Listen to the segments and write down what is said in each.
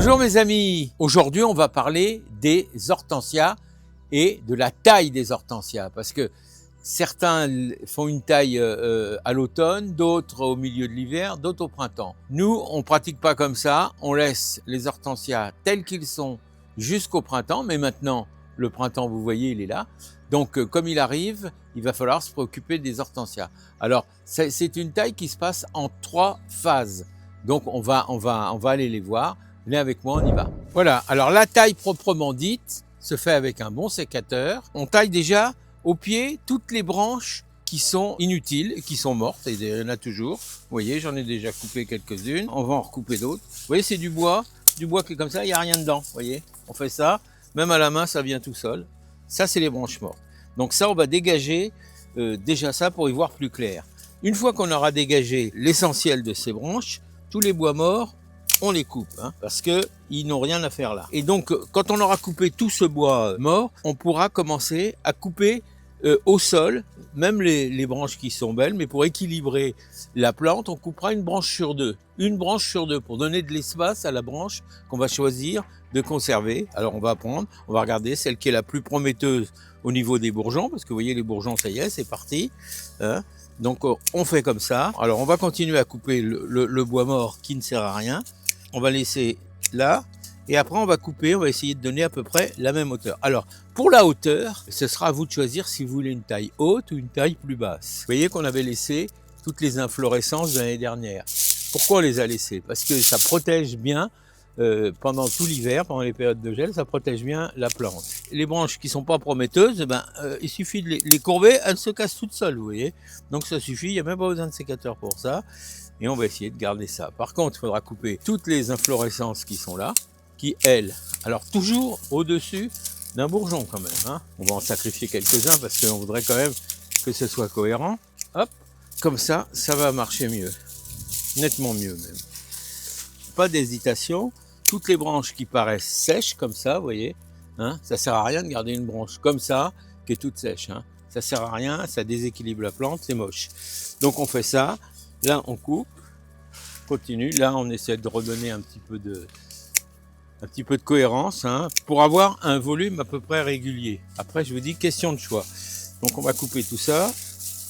Bonjour mes amis, aujourd'hui on va parler des hortensias et de la taille des hortensias parce que certains font une taille à l'automne, d'autres au milieu de l'hiver, d'autres au printemps. Nous on pratique pas comme ça, on laisse les hortensias tels qu'ils sont jusqu'au printemps, mais maintenant le printemps vous voyez il est là, donc comme il arrive il va falloir se préoccuper des hortensias. Alors c'est une taille qui se passe en 3 phases, donc on va aller les voir. Venez avec moi, on y va. Voilà, alors la taille proprement dite se fait avec un bon sécateur. On taille déjà au pied toutes les branches qui sont inutiles, qui sont mortes, et il y en a toujours. Vous voyez, j'en ai déjà coupé quelques-unes. On va en recouper d'autres. Vous voyez, c'est du bois qui est comme ça, il n'y a rien dedans. Vous voyez, on fait ça, même à la main, ça vient tout seul. Ça, c'est les branches mortes. Donc ça, on va dégager déjà ça pour y voir plus clair. Une fois qu'on aura dégagé l'essentiel de ces branches, tous les bois morts, on les coupe, parce qu'ils n'ont rien à faire là. Et donc, quand on aura coupé tout ce bois mort, on pourra commencer à couper au sol, même les branches qui sont belles, mais pour équilibrer la plante, on coupera une branche sur deux. Une branche sur deux, pour donner de l'espace à la branche qu'on va choisir de conserver. Alors, on va regarder celle qui est la plus prometteuse au niveau des bourgeons, parce que vous voyez, les bourgeons, ça y est, c'est parti. Donc, on fait comme ça. Alors, on va continuer à couper le bois mort qui ne sert à rien. On va laisser là, et après on va couper, on va essayer de donner à peu près la même hauteur. Alors, pour la hauteur, ce sera à vous de choisir si vous voulez une taille haute ou une taille plus basse. Vous voyez qu'on avait laissé toutes les inflorescences de l'année dernière. Pourquoi on les a laissées? Parce que ça protège bien, pendant tout l'hiver, pendant les périodes de gel, ça protège bien la plante. Les branches qui sont pas prometteuses, il suffit de les courber, elles se cassent toutes seules, vous voyez. Donc ça suffit, il n'y a même pas besoin de sécateur pour ça. Et on va essayer de garder ça. Par contre, il faudra couper toutes les inflorescences qui sont là, qui elles, alors toujours au-dessus d'un bourgeon quand même. On va en sacrifier quelques-uns parce qu'on voudrait quand même que ce soit cohérent. Hop, comme ça, ça va marcher mieux. Nettement mieux même. Pas d'hésitation. Toutes les branches qui paraissent sèches comme ça, vous voyez, ça sert à rien de garder une branche comme ça, qui est toute sèche. Ça sert à rien, ça déséquilibre la plante, c'est moche. Donc on fait ça. Là, on coupe, continue. Là, on essaie de redonner un petit peu de cohérence, pour avoir un volume à peu près régulier. Après, je vous dis, question de choix. Donc, on va couper tout ça.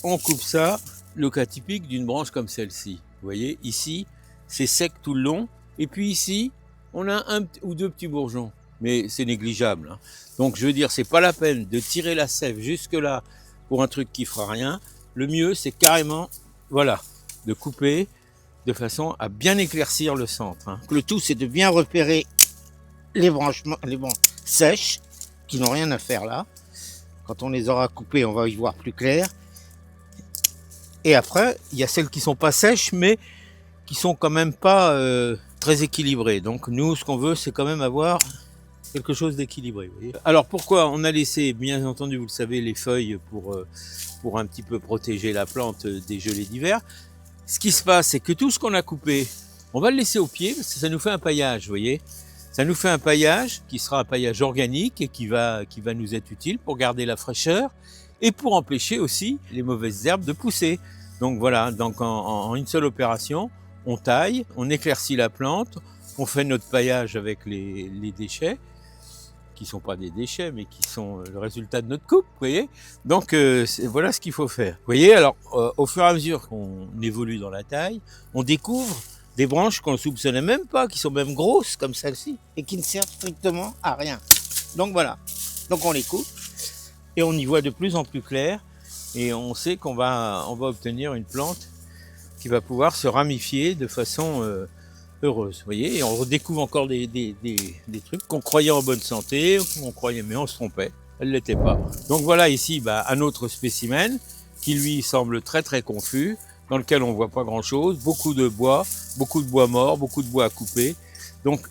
On coupe ça. Le cas typique d'une branche comme celle-ci. Vous voyez, ici, c'est sec tout le long. Et puis ici, on a un ou deux petits bourgeons. Mais c'est négligeable. Donc, je veux dire, c'est pas la peine de tirer la sève jusque-là pour un truc qui fera rien. Le mieux, c'est carrément, voilà, de couper de façon à bien éclaircir le centre. Le tout, c'est de bien repérer les branches sèches qui n'ont rien à faire là. Quand on les aura coupées, on va y voir plus clair. Et après, il y a celles qui sont pas sèches, mais qui sont quand même pas très équilibrées. Donc nous, ce qu'on veut, c'est quand même avoir quelque chose d'équilibré. Alors pourquoi on a laissé, bien entendu, vous le savez, les feuilles pour un petit peu protéger la plante des gelées d'hiver. Ce qui se passe, c'est que tout ce qu'on a coupé, on va le laisser au pied parce que ça nous fait un paillage, vous voyez. Ça nous fait un paillage qui sera un paillage organique et qui va nous être utile pour garder la fraîcheur et pour empêcher aussi les mauvaises herbes de pousser. Donc voilà, donc en une seule opération, on taille, on éclaircit la plante, on fait notre paillage avec les déchets, qui sont pas des déchets, mais qui sont le résultat de notre coupe, vous voyez. Donc voilà ce qu'il faut faire. Vous voyez, alors au fur et à mesure qu'on évolue dans la taille, on découvre des branches qu'on ne soupçonnait même pas, qui sont même grosses comme celle-ci, et qui ne servent strictement à rien. Donc voilà, donc on les coupe et on y voit de plus en plus clair et on sait qu'on va obtenir une plante qui va pouvoir se ramifier de façon heureuse, vous voyez, et on redécouvre encore des trucs qu'on croyait en bonne santé, mais on se trompait, elle l'était pas. Donc voilà ici un autre spécimen qui lui semble très très confus, dans lequel on voit pas grand chose, beaucoup de bois morts, beaucoup de bois à couper. Donc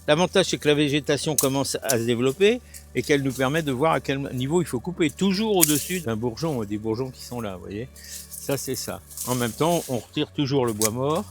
l'avantage c'est que la végétation commence à se développer et qu'elle nous permet de voir à quel niveau il faut couper, toujours au-dessus d'un bourgeon, des bourgeons qui sont là, vous voyez. Ça c'est ça. En même temps, on retire toujours le bois mort,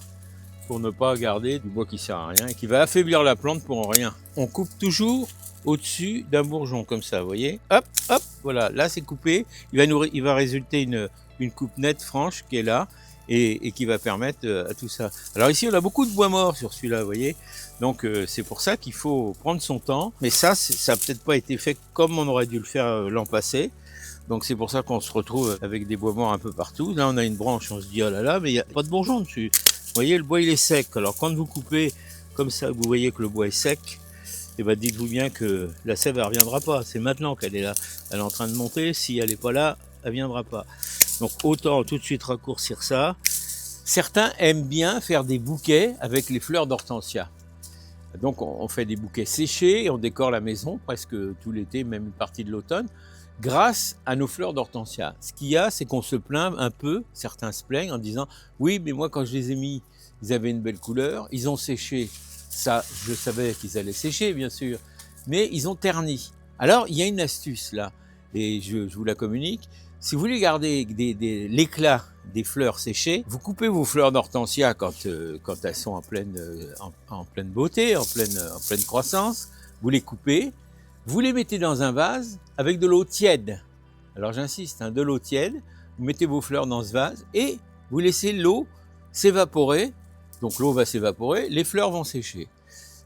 pour ne pas garder du bois qui sert à rien et qui va affaiblir la plante pour rien. On coupe toujours au-dessus d'un bourgeon comme ça, vous voyez. Hop, hop, voilà, là c'est coupé. Il va résulter une coupe nette, franche, qui est là. et qui va permettre à tout ça. Alors ici, on a beaucoup de bois mort sur celui-là, vous voyez. Donc c'est pour ça qu'il faut prendre son temps. Mais ça n'a peut-être pas été fait comme on aurait dû le faire l'an passé. Donc c'est pour ça qu'on se retrouve avec des bois morts un peu partout. Là, on a une branche, on se dit, oh là là, mais il n'y a pas de bourgeons dessus. Vous voyez, le bois, il est sec. Alors quand vous coupez comme ça, vous voyez que le bois est sec, et ben dites-vous bien que la sève, elle reviendra pas. C'est maintenant qu'elle est là. Elle est en train de monter. Si elle n'est pas là, elle viendra pas. Donc autant tout de suite raccourcir ça. Certains aiment bien faire des bouquets avec les fleurs d'hortensia. Donc on fait des bouquets séchés et on décore la maison presque tout l'été, même une partie de l'automne, grâce à nos fleurs d'hortensia. Ce qu'il y a, c'est qu'on se plaint un peu, certains se plaignent en disant « Oui, mais moi quand je les ai mis, ils avaient une belle couleur, ils ont séché. » Ça, je savais qu'ils allaient sécher, bien sûr, mais ils ont terni. Alors, il y a une astuce là, et je vous la communique. Si vous voulez garder l'éclat des fleurs séchées, vous coupez vos fleurs d'hortensia quand elles sont en pleine beauté, en pleine croissance. Vous les coupez, vous les mettez dans un vase avec de l'eau tiède. Alors j'insiste, de l'eau tiède. Vous mettez vos fleurs dans ce vase et vous laissez l'eau s'évaporer. Donc l'eau va s'évaporer, les fleurs vont sécher.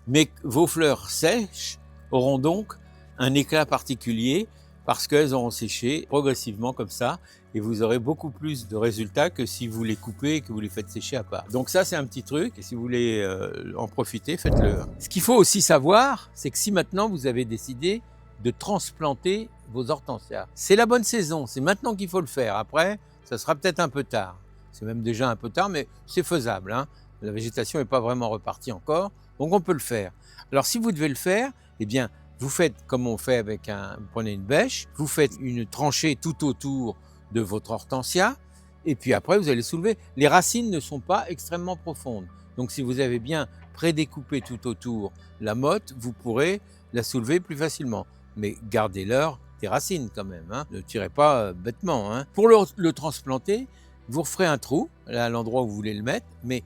Mais vos fleurs sèches auront donc un éclat particulier parce qu'elles auront séché progressivement comme ça et vous aurez beaucoup plus de résultats que si vous les coupez et que vous les faites sécher à part. Donc ça, c'est un petit truc et si vous voulez en profiter, faites-le. Ce qu'il faut aussi savoir, c'est que si maintenant vous avez décidé de transplanter vos hortensias, c'est la bonne saison, c'est maintenant qu'il faut le faire. Après, ça sera peut-être un peu tard. C'est même déjà un peu tard, mais c'est faisable, hein. La végétation n'est pas vraiment repartie encore, donc on peut le faire. Alors si vous devez le faire, eh bien, vous faites comme on fait vous prenez une bêche, vous faites une tranchée tout autour de votre hortensia, et puis après vous allez soulever. Les racines ne sont pas extrêmement profondes, donc si vous avez bien prédécoupé tout autour la motte, vous pourrez la soulever plus facilement. Mais gardez-leur des racines quand même, hein. Ne tirez pas bêtement, hein. Pour le transplanter, vous referez un trou à l'endroit où vous voulez le mettre, mais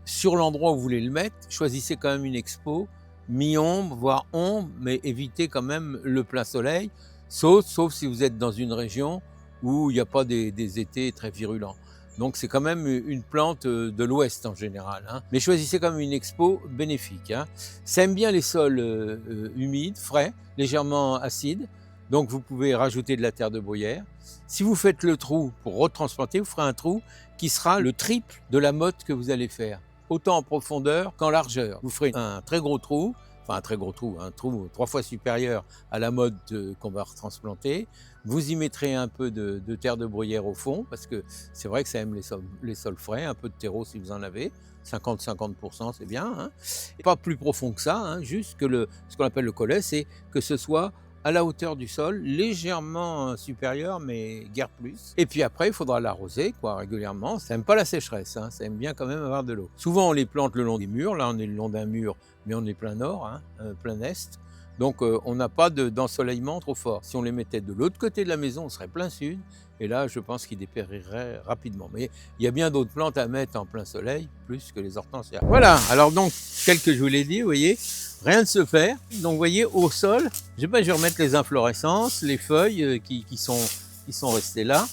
sur l'endroit où vous voulez le mettre, choisissez quand même une expo mi-ombre, voire ombre, mais évitez quand même le plein soleil, sauf si vous êtes dans une région où il n'y a pas des étés très virulents. Donc c'est quand même une plante de l'ouest en général, hein. Mais choisissez quand même une expo bénéfique, hein. Ça aime bien les sols humides, frais, légèrement acides, donc vous pouvez rajouter de la terre de bruyère. Si vous faites le trou pour retransplanter, vous ferez un trou qui sera le triple de la motte que vous allez faire, autant en profondeur qu'en largeur. Vous ferez un très gros trou, un trou 3 fois supérieur à la motte qu'on va retransplanter. Vous y mettrez un peu de terre de bruyère au fond, parce que c'est vrai que ça aime les sols frais, un peu de terreau si vous en avez, 50-50% c'est bien, hein. Et pas plus profond que ça, hein, juste que ce qu'on appelle le collet, c'est que ce soit à la hauteur du sol, légèrement supérieur, mais guère plus. Et puis après, il faudra l'arroser régulièrement. Ça n'aime pas la sécheresse, hein, ça aime bien quand même avoir de l'eau. Souvent, on les plante le long des murs. Là, on est le long d'un mur, mais on est plein nord, hein, plein est. Donc, on n'a pas d'ensoleillement trop fort. Si on les mettait de l'autre côté de la maison, on serait plein sud. Et là, je pense qu'ils dépériraient rapidement. Mais il y a bien d'autres plantes à mettre en plein soleil, plus que les hortensias. Voilà, alors donc, tel que je vous l'ai dit, vous voyez, rien ne se fait. Donc, vous voyez, au sol, je vais remettre les inflorescences, les feuilles qui sont restées là,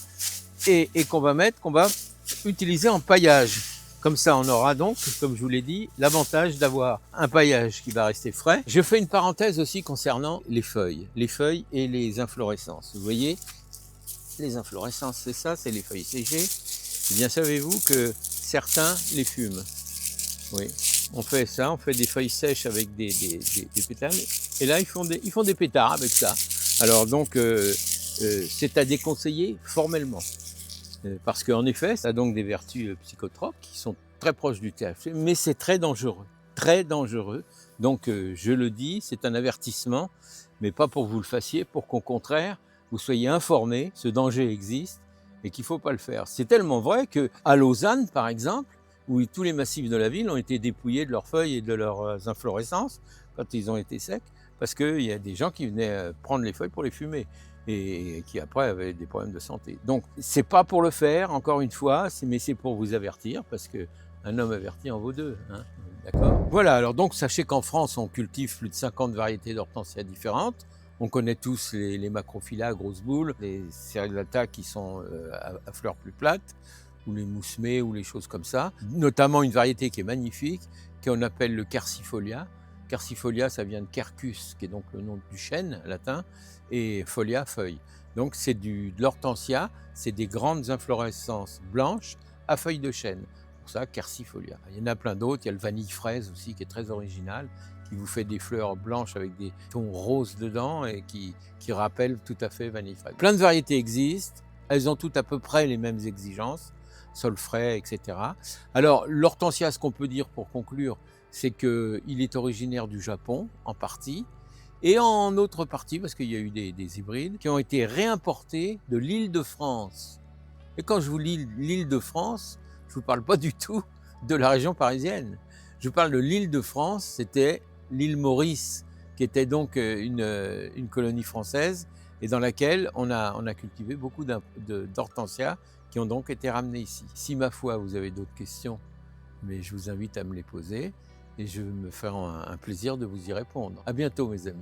et qu'on va utiliser en paillage. Comme ça, on aura donc, comme je vous l'ai dit, l'avantage d'avoir un paillage qui va rester frais. Je fais une parenthèse aussi concernant les feuilles et les inflorescences. Vous voyez, les inflorescences, c'est ça, c'est les feuilles séchées. Eh bien, savez-vous que certains les fument? Oui, on fait ça, on fait des feuilles sèches avec des pétales. Et là, ils font des pétards avec ça. Alors donc, c'est à déconseiller formellement. Parce qu'en effet, ça a donc des vertus psychotropes qui sont très proches du THC, mais c'est très dangereux. Très dangereux. Donc, je le dis, c'est un avertissement, mais pas pour que vous le fassiez, pour qu'au contraire, vous soyez informés, ce danger existe et qu'il ne faut pas le faire. C'est tellement vrai qu'à Lausanne, par exemple, où tous les massifs de la ville ont été dépouillés de leurs feuilles et de leurs inflorescences quand ils ont été secs, parce qu'il y a des gens qui venaient prendre les feuilles pour les fumer et qui après avaient des problèmes de santé. Donc, c'est pas pour le faire, encore une fois, mais c'est pour vous avertir, parce qu'un homme averti en vaut deux, hein, d'accord ? Voilà, alors donc sachez qu'en France, on cultive plus de 50 variétés d'hortensias différentes. On connaît tous les macrophylla, grosses boules, les céréolata qui sont à fleurs plus plates. ou les moussemets, ou les choses comme ça. Notamment une variété qui est magnifique, qu'on appelle le quercifolia. Quercifolia, ça vient de quercus, qui est donc le nom du chêne latin, et folia, feuille. Donc c'est de l'hortensia, c'est des grandes inflorescences blanches à feuilles de chêne. Pour ça, quercifolia. Il y en a plein d'autres, il y a le vanille fraise aussi, qui est très original, qui vous fait des fleurs blanches avec des tons roses dedans et qui rappellent tout à fait vanille fraise. Plein de variétés existent, elles ont toutes à peu près les mêmes exigences, sol frais, etc. Alors l'hortensia, ce qu'on peut dire pour conclure, c'est qu'il est originaire du Japon en partie, et en autre partie, parce qu'il y a eu des hybrides, qui ont été réimportés de l'Île-de-France. Et quand je vous lis l'Île-de-France, je ne vous parle pas du tout de la région parisienne. Je parle de l'Île-de-France, c'était l'île Maurice, qui était donc une colonie française, et dans laquelle on a cultivé beaucoup d'hortensias, qui ont donc été ramenés ici. Si ma foi, vous avez d'autres questions, mais je vous invite à me les poser, et je vais me faire un plaisir de vous y répondre. À bientôt mes amis.